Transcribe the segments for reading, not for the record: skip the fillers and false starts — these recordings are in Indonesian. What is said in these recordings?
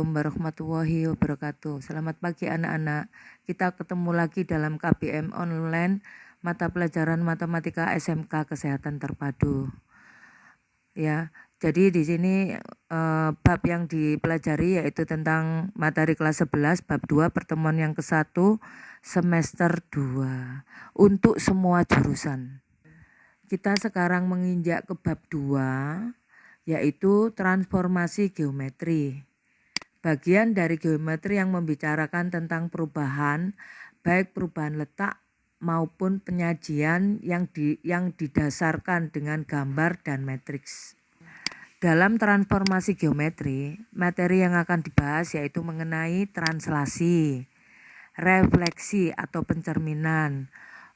Warahmatullahi wabarakatuh. Selamat pagi anak-anak. Kita ketemu lagi dalam KBM online mata pelajaran matematika SMK Kesehatan Terpadu. Ya, jadi di sini bab yang dipelajari yaitu tentang materi kelas 11 bab 2 pertemuan yang ke-1 semester 2 untuk semua jurusan. Kita sekarang menginjak ke bab 2 yaitu transformasi geometri. Bagian dari geometri yang membicarakan tentang perubahan, baik perubahan letak maupun penyajian yang didasarkan dengan gambar dan matriks. Dalam transformasi geometri, materi yang akan dibahas yaitu mengenai translasi, refleksi atau pencerminan,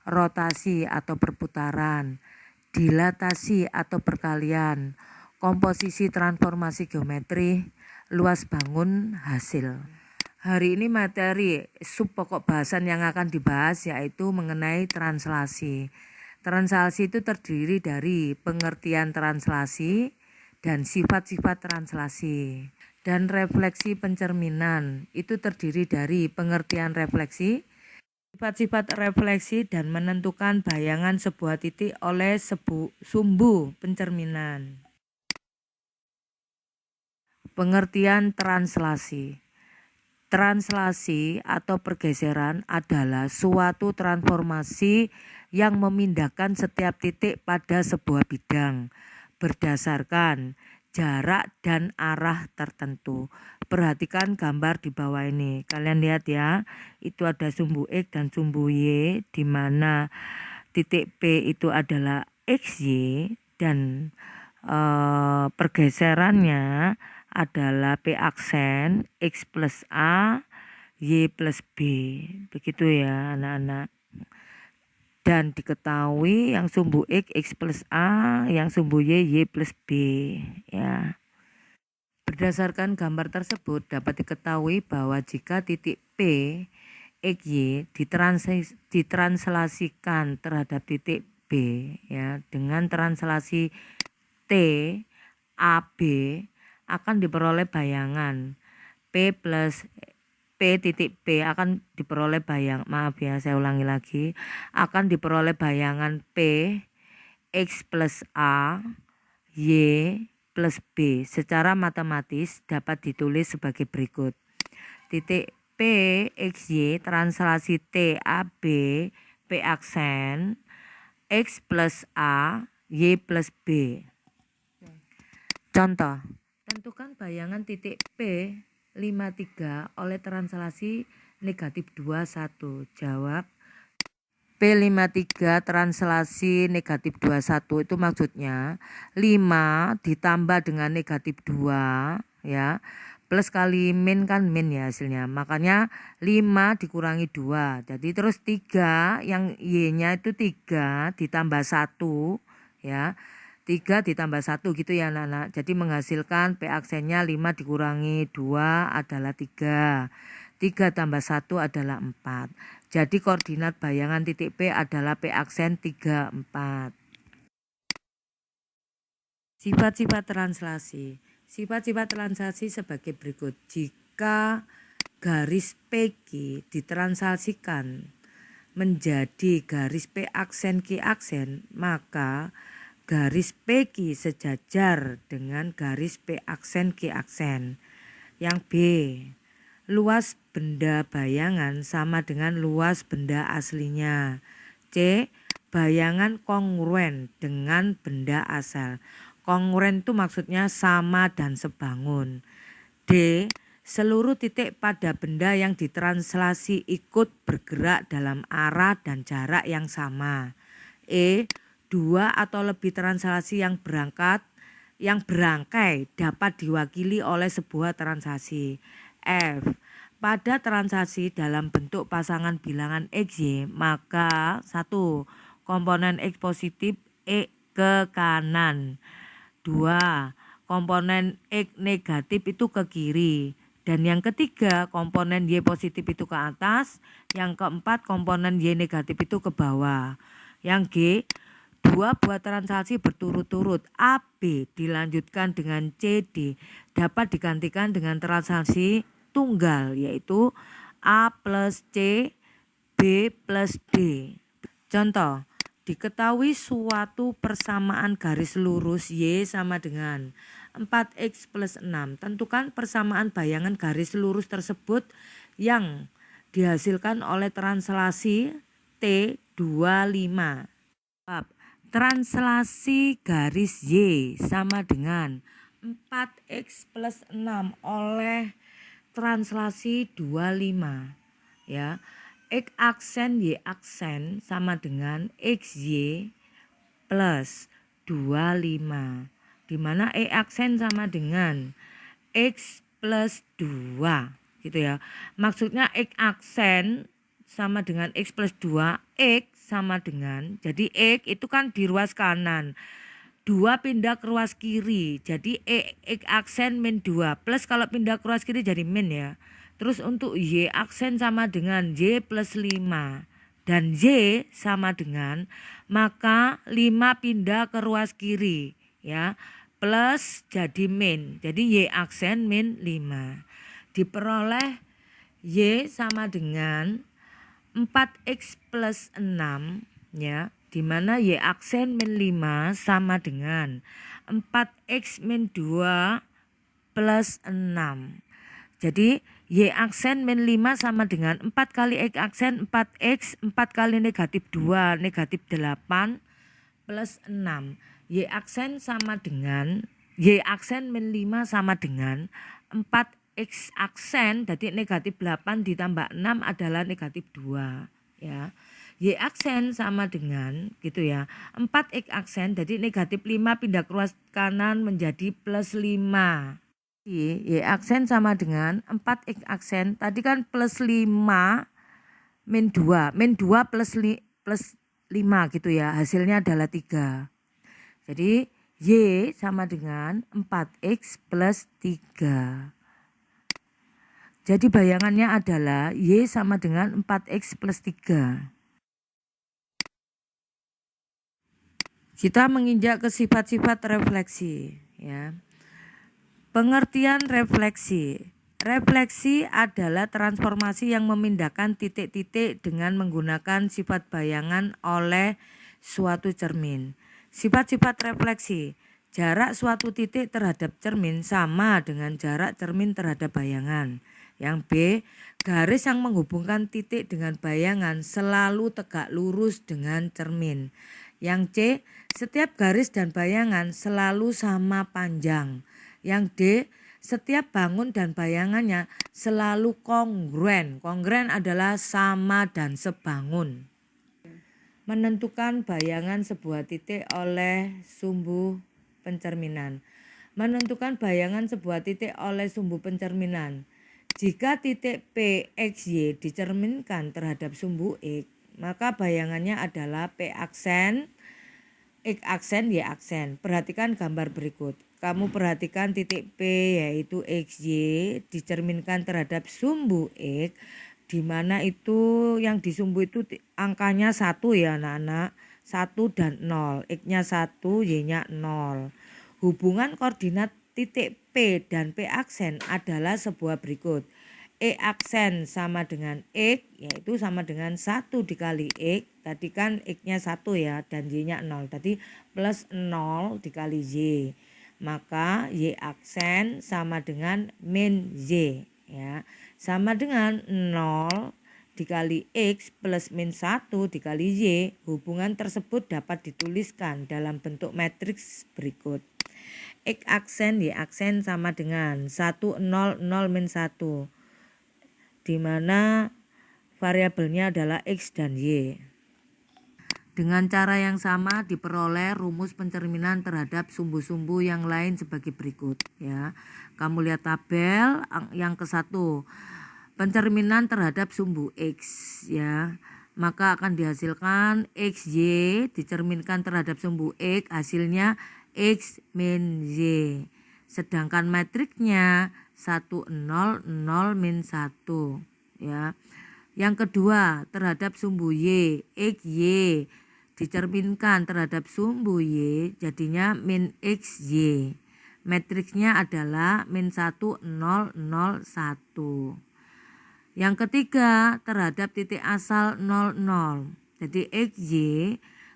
rotasi atau perputaran, dilatasi atau perkalian, komposisi transformasi geometri, luas bangun hasil. Hari ini materi sub pokok bahasan yang akan dibahas yaitu mengenai translasi. Translasi itu terdiri dari pengertian translasi dan sifat-sifat translasi. Dan refleksi pencerminan itu terdiri dari pengertian refleksi, sifat-sifat refleksi dan menentukan bayangan sebuah titik oleh sumbu pencerminan. Pengertian translasi. Translasi atau pergeseran adalah suatu transformasi yang memindahkan setiap titik pada sebuah bidang berdasarkan jarak dan arah tertentu. Perhatikan gambar di bawah ini. Kalian lihat ya, itu ada sumbu X dan sumbu Y, di mana titik P itu adalah XY dan pergeserannya adalah P aksen X plus A, Y plus B. Begitu ya anak-anak. Dan diketahui yang sumbu X plus A, yang sumbu Y plus B. Ya. Berdasarkan gambar tersebut dapat diketahui bahwa jika titik P, XY ditranslasikan terhadap titik B ya, dengan translasi T, AB akan diperoleh bayangan P plus P titik P akan diperoleh saya ulangi lagi, akan diperoleh bayangan P X plus A Y plus B. Secara matematis dapat ditulis sebagai berikut. Titik P XY translasi T AB P aksen X plus A Y plus B. Contoh, tentukan bayangan titik P 53 oleh translasi negatif 21. Jawab, P53 translasi negatif 21 itu maksudnya 5 ditambah dengan negatif 2 ya, plus kali min kan min ya hasilnya, makanya 5 dikurangi 2, jadi terus 3 yang Y nya itu 3 ditambah 1 ya, 3 ditambah 1 gitu ya anak-anak. Jadi menghasilkan P aksennya 5 dikurangi 2 adalah 3. 3 tambah 1 adalah 4. Jadi koordinat bayangan titik P adalah P aksen 3, 4. Sifat-sifat translasi. Sifat-sifat translasi sebagai berikut. Jika garis PQ ditranslasikan menjadi garis P aksen Q aksen, maka garis PQ sejajar dengan garis P aksen Q aksen. Yang B, luas benda bayangan sama dengan luas benda aslinya. C, bayangan kongruen dengan benda asal. Kongruen itu maksudnya sama dan sebangun. D, seluruh titik pada benda yang ditranslasi ikut bergerak dalam arah dan jarak yang sama. E, 2 atau lebih translasi yang berangkai dapat diwakili oleh sebuah translasi. F, pada translasi dalam bentuk pasangan bilangan XY, maka 1. Komponen X positif X ke kanan. 2. Komponen X negatif itu ke kiri. Dan yang ketiga, komponen Y positif itu ke atas. Yang keempat, komponen Y negatif itu ke bawah. Yang G, Dua buah transaksi berturut-turut AB dilanjutkan dengan CD dapat digantikan dengan transaksi tunggal yaitu A plus C, B plus D. Contoh, diketahui suatu persamaan garis lurus Y sama dengan 4X plus 6. Tentukan persamaan bayangan garis lurus tersebut yang dihasilkan oleh translasi T25. Translasi garis Y sama dengan 4X plus 6 oleh translasi 25 ya. X aksen Y aksen sama dengan XY plus 25 di mana E aksen sama dengan X plus 2 gitu ya. Maksudnya X aksen sama dengan X plus 2, X sama dengan, jadi X itu kan di ruas kanan, 2 pindah ke ruas kiri, jadi X aksen min 2, plus kalau pindah ke ruas kiri jadi min ya. Terus untuk Y aksen sama dengan Y plus 5, dan Y sama dengan, maka 5 pindah ke ruas kiri ya, plus jadi min, jadi Y aksen min 5. Diperoleh Y sama dengan 4X plus 6 ya, dimana Y aksen min 5 sama dengan 4X min 2 plus 6. Jadi Y aksen min 5 sama dengan 4 kali X aksen 4X, 4 kali negatif 2 negatif 8 plus 6. Y aksen sama dengan, Y aksen min 5 sama dengan 4X aksen, jadi negatif 8 ditambah 6 adalah negatif 2 ya. Y aksen sama dengan gitu ya, 4X aksen, jadi negatif 5 pindah ke ruas kanan menjadi plus 5. Y aksen sama dengan 4X aksen, tadi kan plus 5 min 2 plus 5 gitu ya, hasilnya adalah 3. Jadi Y sama dengan 4X plus 3. Jadi bayangannya adalah Y sama dengan 4X plus 3. Kita menginjak ke sifat-sifat refleksi ya. Pengertian refleksi. Refleksi adalah transformasi yang memindahkan titik-titik dengan menggunakan sifat bayangan oleh suatu cermin. Sifat-sifat refleksi. Jarak suatu titik terhadap cermin sama dengan jarak cermin terhadap bayangan. Yang B, garis yang menghubungkan titik dengan bayangan selalu tegak lurus dengan cermin. Yang C, setiap garis dan bayangan selalu sama panjang. Yang D, setiap bangun dan bayangannya selalu kongruen. Kongruen adalah sama dan sebangun. Menentukan bayangan sebuah titik oleh sumbu pencerminan. Menentukan bayangan sebuah titik oleh sumbu pencerminan. Jika titik P, X, Y dicerminkan terhadap sumbu X, maka bayangannya adalah P aksen, X aksen, Y aksen. Perhatikan gambar berikut. Kamu perhatikan titik P yaitu XY dicerminkan terhadap sumbu X, di mana itu yang di sumbu itu angkanya 1 ya anak-anak, 1 dan 0, X-nya 1, Y-nya 0. Hubungan koordinat titik P dan P aksen adalah sebuah berikut. E aksen sama dengan X, yaitu sama dengan 1 dikali X, tadi kan X-nya 1 ya, dan Y-nya 0, tadi plus 0 dikali Y. Maka Y aksen sama dengan min Y ya, sama dengan 0 dikali X plus min 1 dikali Y. Hubungan tersebut dapat dituliskan dalam bentuk matriks berikut. X aksen Y aksen sama dengan 1 0 0 min 1, di mana variabelnya adalah X dan Y. Dengan cara yang sama diperoleh rumus pencerminan terhadap sumbu-sumbu yang lain sebagai berikut ya. Kamu lihat tabel yang ke-1. Pencerminan terhadap sumbu X ya. Maka akan dihasilkan XY dicerminkan terhadap sumbu X, hasilnya X min Y. Sedangkan matriknya 1 0 0 min 1 ya. Yang kedua, terhadap sumbu Y, XY dicerminkan terhadap sumbu Y jadinya min XY. Matriksnya adalah min 1, 0, 0, 1. Yang ketiga terhadap titik asal 0, 0. Jadi XY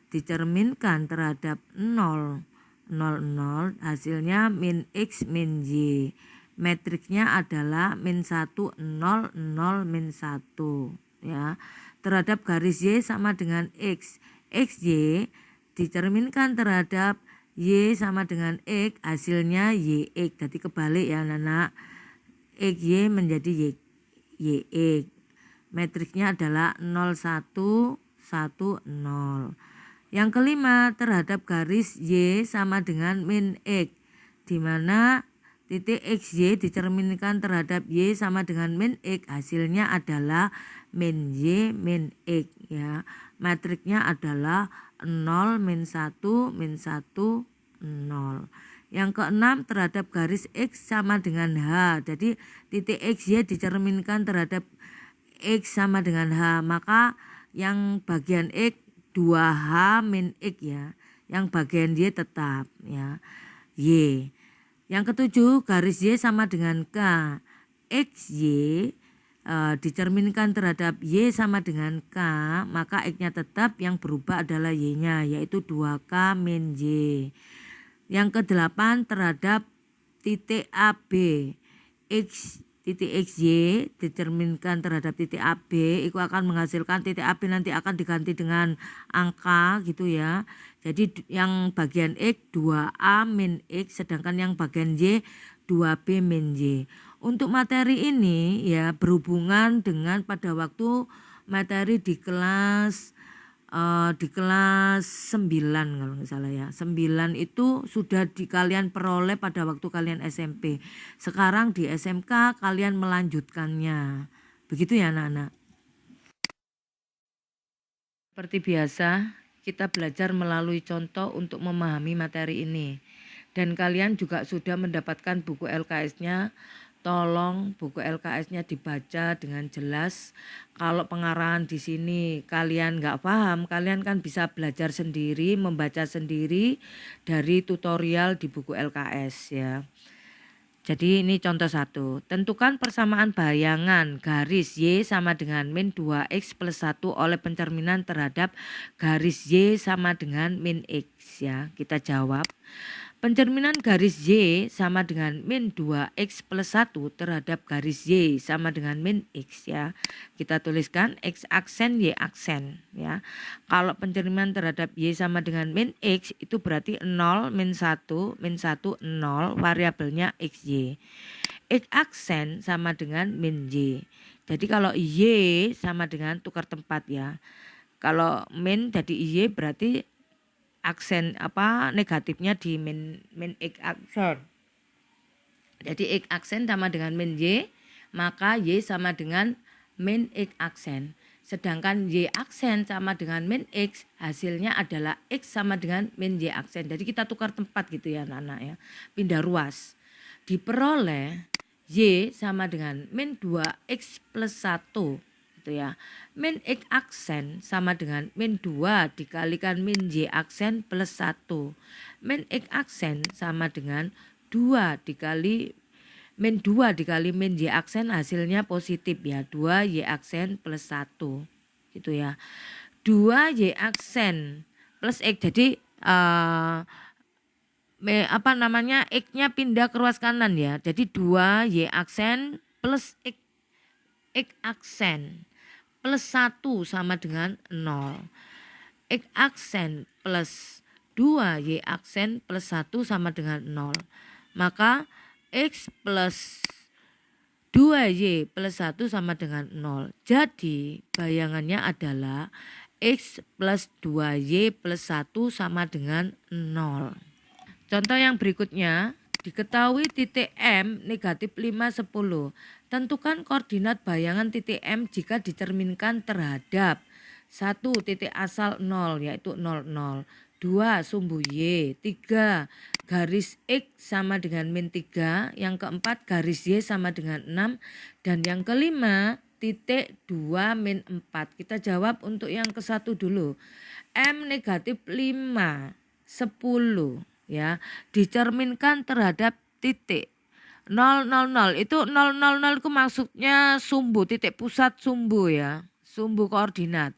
dicerminkan terhadap 0, 0, 0, hasilnya min X min Y. Matriksnya adalah min 1, 0, 0, min 1. Ya. Terhadap garis Y sama dengan X. XY dicerminkan terhadap Y sama dengan X, hasilnya YX. Jadi kebalik ya anak-anak. XY menjadi YX. Matriksnya adalah 0, 1, 1, 0. Yang kelima terhadap garis Y sama dengan min X, di mana titik XY dicerminkan terhadap Y sama dengan min X, hasilnya adalah min Y min X ya. Matriksnya adalah 0, min 1, min 1, 0. Yang keenam terhadap garis X sama dengan H. Jadi titik XY dicerminkan terhadap X sama dengan H, maka yang bagian X 2H min X ya. Yang bagian Y tetap ya. Y. Yang ketujuh garis Y sama dengan K. XY dicerminkan terhadap Y sama dengan K, maka X-nya tetap, yang berubah adalah Y-nya, yaitu 2K min Y. Yang kedelapan terhadap titik AB. Titik XY dicerminkan terhadap titik AB, itu akan menghasilkan titik AB nanti akan diganti dengan angka gitu ya. Jadi yang bagian X 2A min X, sedangkan yang bagian Y 2B min Y. Untuk materi ini ya berhubungan dengan pada waktu materi di kelas 9 kalau nggak salah ya. 9 itu sudah kalian peroleh pada waktu kalian SMP. Sekarang di SMK kalian melanjutkannya. Begitu ya anak-anak. Seperti biasa, kita belajar melalui contoh untuk memahami materi ini. Dan kalian juga sudah mendapatkan buku LKS-nya. Tolong buku LKS-nya dibaca dengan jelas. Kalau pengarahan di sini kalian nggak paham, kalian kan bisa belajar sendiri, membaca sendiri dari tutorial di buku LKS ya. Jadi ini contoh 1. Tentukan persamaan bayangan garis Y sama dengan min 2X plus 1 oleh pencerminan terhadap garis Y sama dengan min X ya. Kita jawab. Pencerminan garis Y sama dengan min 2X plus 1 terhadap garis Y sama dengan min X ya. Kita tuliskan X aksen Y aksen ya. Kalau pencerminan terhadap Y sama dengan min X itu berarti 0, min 1, min 1, 0, variabelnya XY. X aksen sama dengan min Y. Jadi kalau Y sama dengan tukar tempat ya. Kalau min jadi Y berarti aksen negatifnya di min X aksen. Jadi X aksen sama dengan min Y, maka Y sama dengan min X aksen. Sedangkan Y aksen sama dengan min X, hasilnya adalah X sama dengan min Y aksen. Jadi kita tukar tempat gitu ya anak-anak ya. Pindah ruas. Diperoleh Y sama dengan min 2X plus 1 gitu ya. Min X aksen sama dengan min 2 dikalikan min Y aksen plus 1. Min X aksen sama dengan 2 dikali min 2 dikali min Y aksen, hasilnya positif ya. 2 Y aksen plus 1 gitu ya. 2 Y aksen plus X, jadi X-nya pindah ke ruas kanan ya. Jadi 2 Y aksen plus X aksen plus 1 sama dengan 0. X aksen plus 2 Y aksen plus 1 sama dengan 0. Maka X plus 2Y plus 1 sama dengan 0. Jadi bayangannya adalah X plus 2Y plus 1 sama dengan 0. Contoh yang berikutnya, diketahui titik M negatif 5, 10. Tentukan koordinat bayangan titik M jika dicerminkan terhadap 1. Titik asal 0 yaitu 0, 0. 2. Sumbu Y. 3. Garis X sama dengan min 3. Yang keempat garis Y sama dengan 6. Dan yang kelima titik 2 min 4. Kita jawab untuk yang ke 1 dulu. M negatif 5, 10 ya, dicerminkan terhadap titik 0, 0, 0. Itu 0, 0, 0 itu maksudnya sumbu, titik pusat sumbu ya, sumbu koordinat.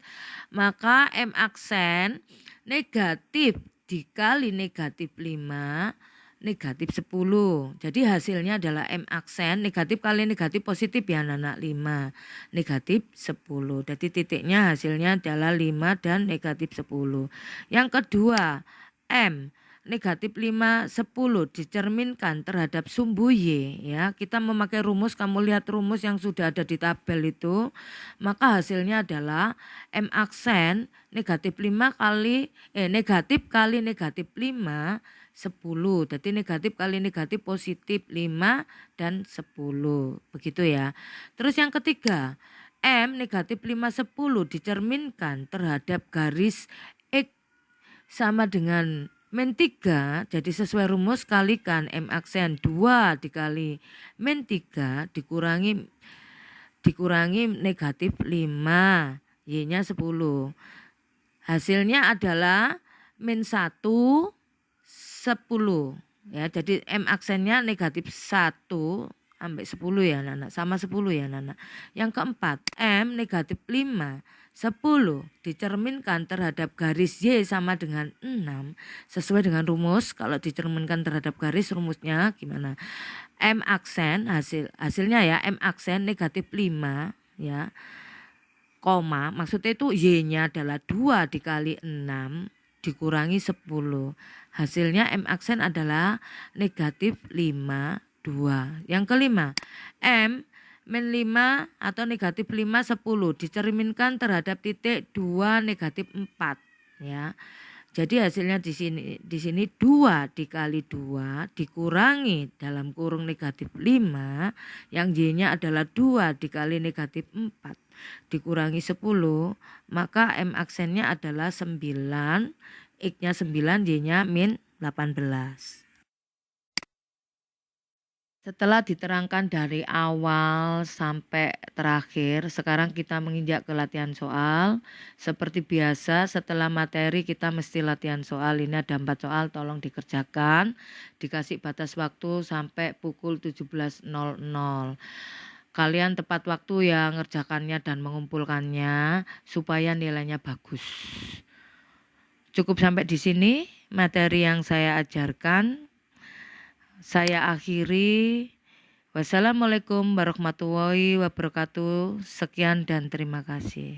Maka M aksen negatif dikali negatif 5 negatif 10. Jadi hasilnya adalah M aksen negatif kali negatif positif ya anak 5 negatif 10. Jadi titiknya hasilnya adalah 5 dan negatif 10. Yang kedua M negatif 5, 10 dicerminkan terhadap sumbu Y ya. Kita memakai rumus, kamu lihat rumus yang sudah ada di tabel itu. Maka hasilnya adalah M aksen negatif 5 kali negatif kali negatif 5 10. Jadi negatif kali negatif positif 5 dan 10. Begitu ya. Terus yang ketiga, M negatif 5, 10 dicerminkan terhadap garis X sama dengan min 3. Jadi sesuai rumus kalikan M aksen 2 dikali min 3 dikurangi negatif 5. Y-nya 10. Hasilnya adalah min 1 10 ya. Jadi M aksennya negatif 1 sampai 10 ya anak, sama 10 ya anak. Yang keempat, M negatif 5, 10 dicerminkan terhadap garis Y sama dengan 6 sesuai dengan rumus. Kalau dicerminkan terhadap garis rumusnya gimana? M aksen hasilnya ya, M aksen negatif 5 ya, koma, maksudnya itu Y-nya adalah 2 dikali 6 dikurangi 10. Hasilnya M aksen adalah negatif 5, 2. Yang kelima, M min 5 atau negatif 5, 10 dicerminkan terhadap titik 2 negatif 4 ya. Jadi hasilnya di sini 2 dikali 2 dikurangi dalam kurung negatif 5 yang Y-nya adalah 2 dikali negatif 4 dikurangi 10, maka M aksennya adalah 9, X-nya 9, Y-nya min 18. Setelah diterangkan dari awal sampai terakhir, sekarang kita menginjak ke latihan soal. Seperti biasa, setelah materi kita mesti latihan soal. Ini ada 4 soal, tolong dikerjakan. Dikasih batas waktu sampai pukul 17.00. Kalian tepat waktu ya ngerjakannya dan mengumpulkannya supaya nilainya bagus. Cukup sampai di sini materi yang saya ajarkan. Saya akhiri. Wassalamualaikum warahmatullahi wabarakatuh. Sekian dan terima kasih.